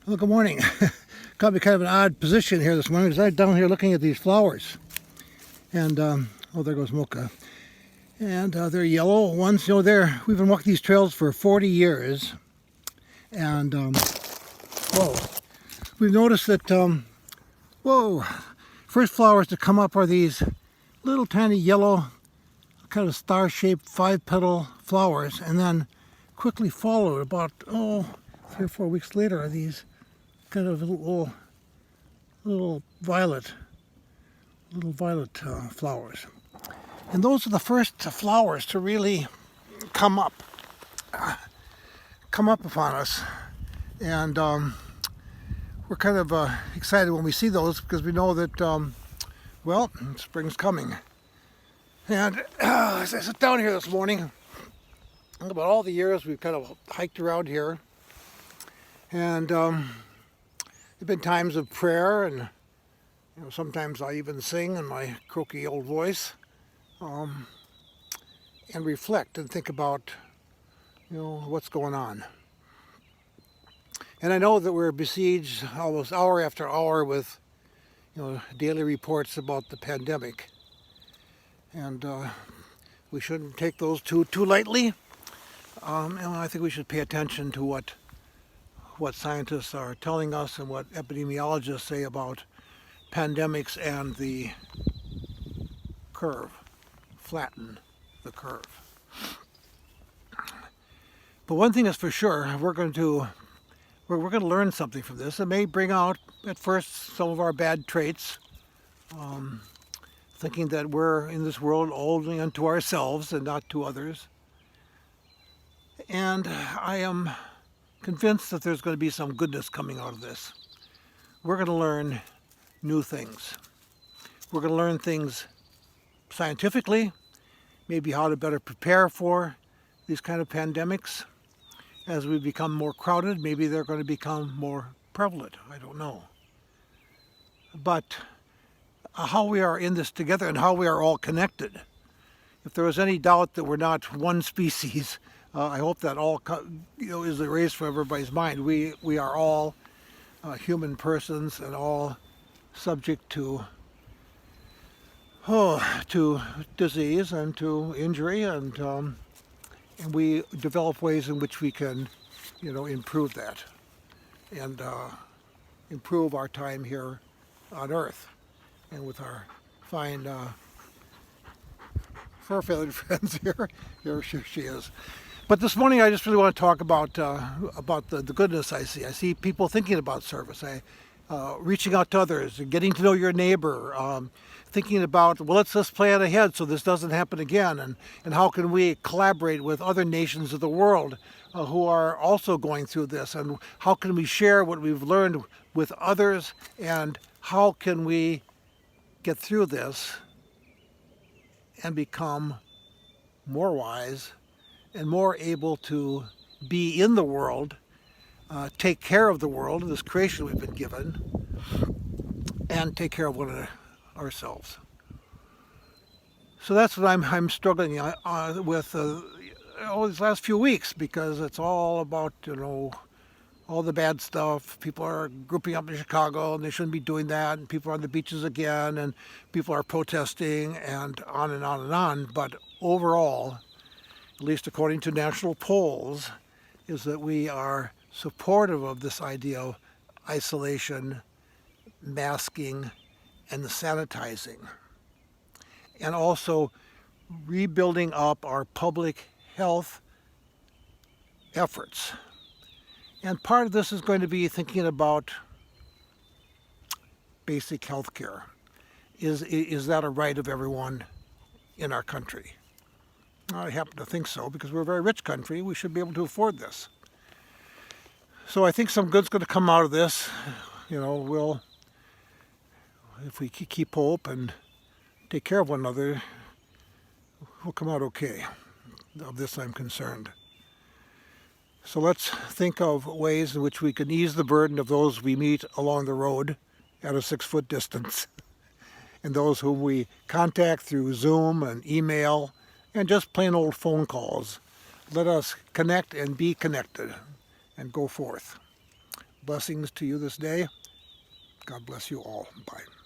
Well, good morning. Caught me kind of an odd position here this morning because I'm down here looking at these flowers. And, oh, there goes Mocha. And they're yellow ones. We've been walking these trails for 40 years. And, whoa, we've noticed that, whoa, first flowers to come up are these little tiny yellow, kind of star-shaped 5-petal flowers. And then quickly followed about, 3 or 4 weeks later are these kind of little violet flowers. And those are the first flowers to really come up upon us. And we're kind of excited when we see those because we know that, spring's coming. And as I sit down here this morning, think about all the years we've kind of hiked around here. And there've been times of prayer, and sometimes I even sing in my croaky old voice, and reflect and think about what's going on. And I know that we're besieged almost hour after hour with daily reports about the pandemic, and we shouldn't take those too lightly. And I think we should pay attention to what scientists are telling us and what epidemiologists say about pandemics and the curve, flatten the curve. But one thing is for sure, we're going to learn something from this. It may bring out at first some of our bad traits, thinking that we're in this world only unto ourselves and not to others. And I am convinced that there's going to be some goodness coming out of this. We're going to learn new things. We're going to learn things scientifically, maybe how to better prepare for these kind of pandemics. As we become more crowded, maybe they're going to become more prevalent. I don't know. But how we are in this together and how we are all connected. If there was any doubt that we're not one species, I hope that all is erased from everybody's mind. We are all human persons and all subject to disease and to injury, and we develop ways in which we can improve that and improve our time here on Earth and with our fine fur-feathered friends here. Here she is. But this morning I just really want to talk about the goodness I see. I see people thinking about service, reaching out to others, getting to know your neighbor, thinking about, well, let's just plan ahead so this doesn't happen again, and how can we collaborate with other nations of the world who are also going through this, and how can we share what we've learned with others, and how can we get through this and become more wise and more able to be in the world, take care of the world, this creation we've been given, and take care of one another, ourselves. So that's what I'm struggling with these last few weeks, because it's all about all the bad stuff. People are grouping up in Chicago and they shouldn't be doing that, and people are on the beaches again, and people are protesting, and on and on and on. But overall, at least according to national polls, is that we are supportive of this idea of isolation, masking, and the sanitizing, and also rebuilding up our public health efforts. And part of this is going to be thinking about basic health care. Is that a right of everyone in our country? I happen to think so, because we're a very rich country. We should be able to afford this. So I think some good's going to come out of this. If we keep hope and take care of one another, we'll come out okay. Of this I'm concerned. So let's think of ways in which we can ease the burden of those we meet along the road at a 6-foot distance, and those whom we contact through Zoom and email and just plain old phone calls. Let us connect and be connected and go forth. Blessings to you this day. God bless you all. Bye.